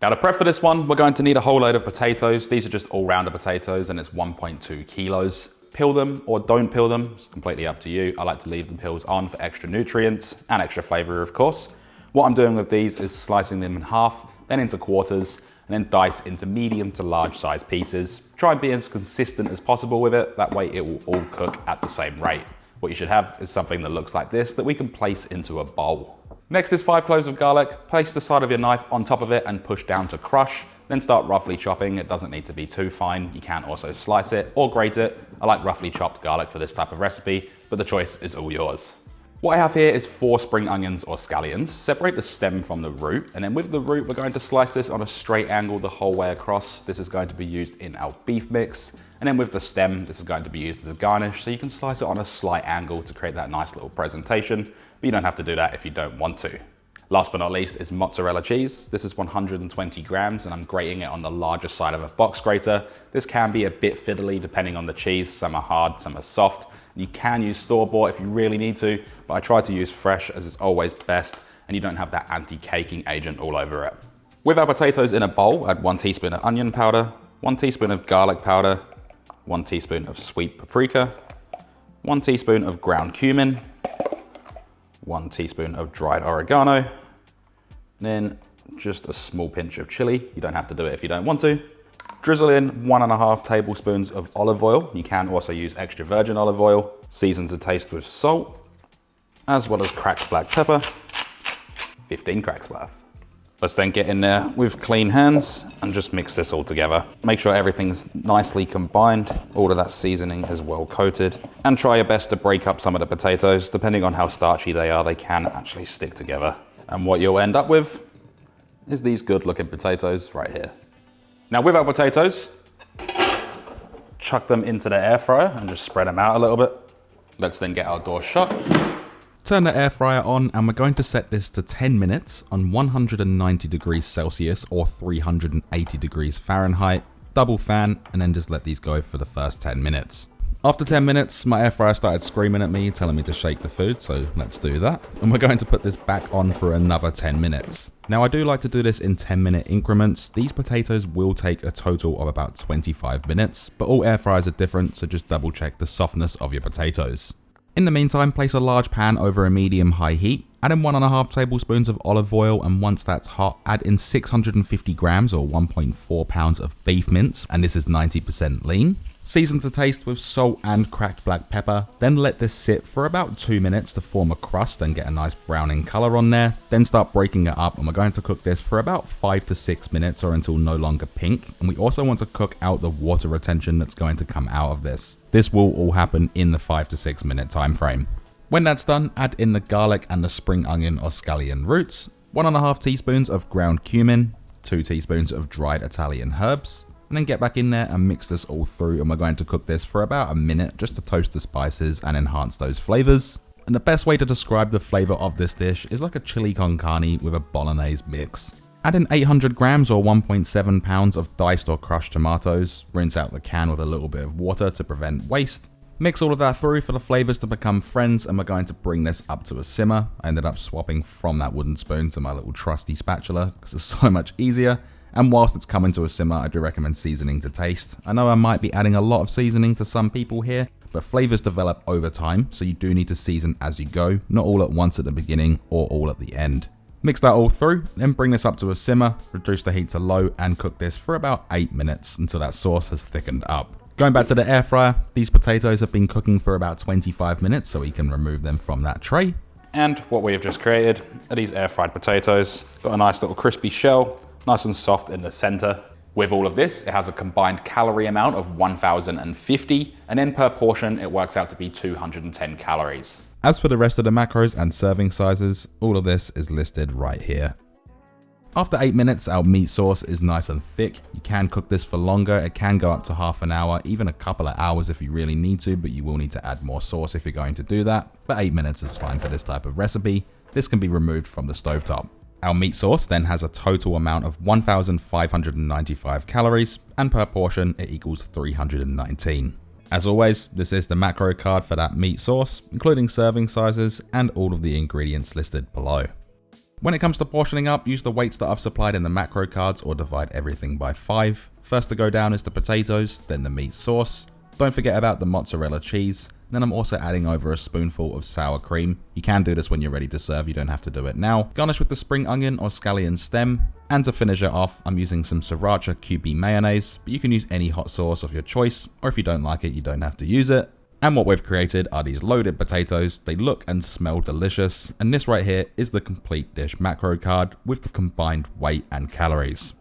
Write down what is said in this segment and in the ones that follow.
Now to prep for this one, we're going to need a whole load of potatoes. These are just all-rounder potatoes and it's 1.2 kilos. Peel them or don't peel them, it's completely up to you. I like to leave the peels on for extra nutrients and extra flavor, of course. What I'm doing with these is slicing them in half, then into quarters, and then dice into medium to large size pieces. Try and be as consistent as possible with it, that way it will all cook at the same rate. What you should have is something that looks like this that we can place into a bowl. Next is 5 cloves of garlic. Place the side of your knife on top of it and push down to crush. Then start roughly chopping. It doesn't need to be too fine. You can also slice it or grate it. I like roughly chopped garlic for this type of recipe, but the choice is all yours. What I have here is 4 spring onions or scallions. Separate the stem from the root, and then with the root, we're going to slice this on a straight angle the whole way across. This is going to be used in our beef mix. And then with the stem, this is going to be used as a garnish, so you can slice it on a slight angle to create that nice little presentation, but you don't have to do that if you don't want to. Last but not least is mozzarella cheese. This is 120 grams and I'm grating it on the larger side of a box grater. This can be a bit fiddly depending on the cheese. Some are hard, some are soft. You can use store-bought if you really need to, but I try to use fresh as it's always best and you don't have that anti-caking agent all over it. With our potatoes in a bowl, add 1 teaspoon of onion powder, 1 teaspoon of garlic powder, 1 teaspoon of sweet paprika, 1 teaspoon of ground cumin, 1 teaspoon of dried oregano, then just a small pinch of chili. You don't have to do it if you don't want to. Drizzle in 1.5 tablespoons of olive oil. You can also use extra virgin olive oil. Season to taste with salt, as well as cracked black pepper, 15 cracks worth. Let's then get in there with clean hands and just mix this all together. Make sure everything's nicely combined, all of that seasoning is well coated, and try your best to break up some of the potatoes. Depending on how starchy they are, they can actually stick together. And what you'll end up with is these good looking potatoes right here. Now with our potatoes, chuck them into the air fryer and just spread them out a little bit. Let's then get our door shut. Turn the air fryer on and we're going to set this to 10 minutes on 190 degrees Celsius or 380 degrees Fahrenheit. Double fan and then just let these go for the first 10 minutes. After 10 minutes, my air fryer started screaming at me, telling me to shake the food, so let's do that. And we're going to put this back on for another 10 minutes. Now I do like to do this in 10-minute increments. These potatoes will take a total of about 25 minutes, but all air fryers are different, so just double check the softness of your potatoes. In the meantime, place a large pan over a medium-high heat, add in 1.5 tablespoons of olive oil, and once that's hot, add in 650 grams or 1.4 pounds of beef mince, and this is 90% lean. Season to taste with salt and cracked black pepper, then let this sit for about 2 minutes to form a crust and get a nice browning color on there. Then start breaking it up and we're going to cook this for about 5 to 6 minutes or until no longer pink. And we also want to cook out the water retention that's going to come out of this. This will all happen in the 5 to 6 minute time frame. When that's done, add in the garlic and the spring onion or scallion roots, 1.5 teaspoons of ground cumin, 2 teaspoons of dried Italian herbs, and then get back in there and mix this all through, and we're going to cook this for about a minute just to toast the spices and enhance those flavors. And the best way to describe the flavor of this dish is like a chili con carne with a bolognese mix. Add in 800 grams or 1.7 pounds of diced or crushed tomatoes, rinse out the can with a little bit of water to prevent waste. Mix all of that through for the flavors to become friends, and we're going to bring this up to a simmer. I ended up swapping from that wooden spoon to my little trusty spatula because it's so much easier. And whilst it's coming to a simmer, I do recommend seasoning to taste. I know I might be adding a lot of seasoning to some people here, but flavors develop over time, so you do need to season as you go, not all at once at the beginning or all at the end. Mix that all through, then bring this up to a simmer, reduce the heat to low, and cook this for about 8 minutes until that sauce has thickened up. Going back to the air fryer, these potatoes have been cooking for about 25 minutes, so we can remove them from that tray. And what we have just created are these air fried potatoes. Got a nice little crispy shell, nice and soft in the center. With all of this, it has a combined calorie amount of 1,050, and then per portion, it works out to be 210 calories. As for the rest of the macros and serving sizes, all of this is listed right here. After 8 minutes, our meat sauce is nice and thick. You can cook this for longer. It can go up to half an hour, even a couple of hours if you really need to, but you will need to add more sauce if you're going to do that. But 8 minutes is fine for this type of recipe. This can be removed from the stovetop. Our meat sauce then has a total amount of 1,595 calories, and per portion it equals 319. As always, this is the macro card for that meat sauce, including serving sizes and all of the ingredients listed below. When it comes to portioning up, use the weights that I've supplied in the macro cards or divide everything by 5. First to go down is the potatoes, then the meat sauce. Don't forget about the mozzarella cheese. Then I'm also adding over a spoonful of sour cream. You can do this when you're ready to serve, you don't have to do it now. Garnish with the spring onion or scallion stem. And to finish it off, I'm using some sriracha QB mayonnaise, but you can use any hot sauce of your choice, or if you don't like it, you don't have to use it. And what we've created are these loaded potatoes. They look and smell delicious. And this right here is the complete dish macro card with the combined weight and calories.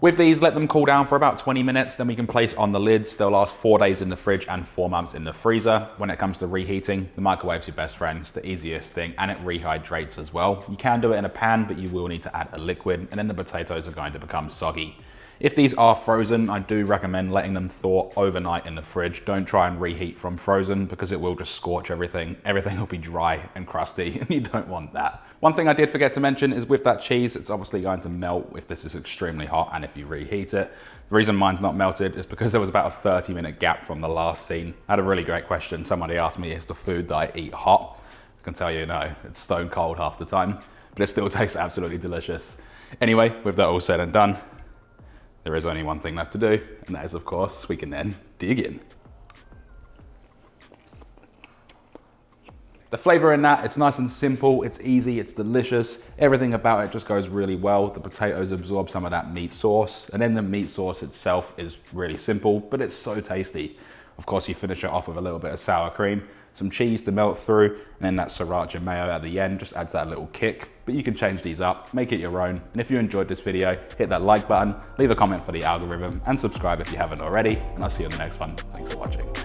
With these, let them cool down for about 20 minutes, then we can place on the lids. They'll last 4 days in the fridge and 4 months in the freezer. When it comes to reheating, the microwave's your best friend. It's the easiest thing, and it rehydrates as well. You can do it in a pan, but you will need to add a liquid, and then the potatoes are going to become soggy. If these are frozen, I do recommend letting them thaw overnight in the fridge. Don't try and reheat from frozen because it will just scorch everything. Everything will be dry and crusty, and you don't want that. One thing I did forget to mention is with that cheese, it's obviously going to melt if this is extremely hot and if you reheat it. The reason mine's not melted is because there was about a 30-minute gap from the last scene. I had a really great question. Somebody asked me, is the food that I eat hot? I can tell you no, it's stone cold half the time, but it still tastes absolutely delicious. Anyway, with that all said and done, there is only one thing left to do, and that is, of course, we can then dig in. The flavor in that, it's nice and simple, it's easy, it's delicious. Everything about it just goes really well. The potatoes absorb some of that meat sauce, and then the meat sauce itself is really simple, but it's so tasty. Of course, you finish it off with a little bit of sour cream, some cheese to melt through, and then that sriracha mayo at the end just adds that little kick. But you can change these up, make it your own. And if you enjoyed this video, hit that like button, leave a comment for the algorithm, and subscribe if you haven't already. And I'll see you in the next one. Thanks for watching.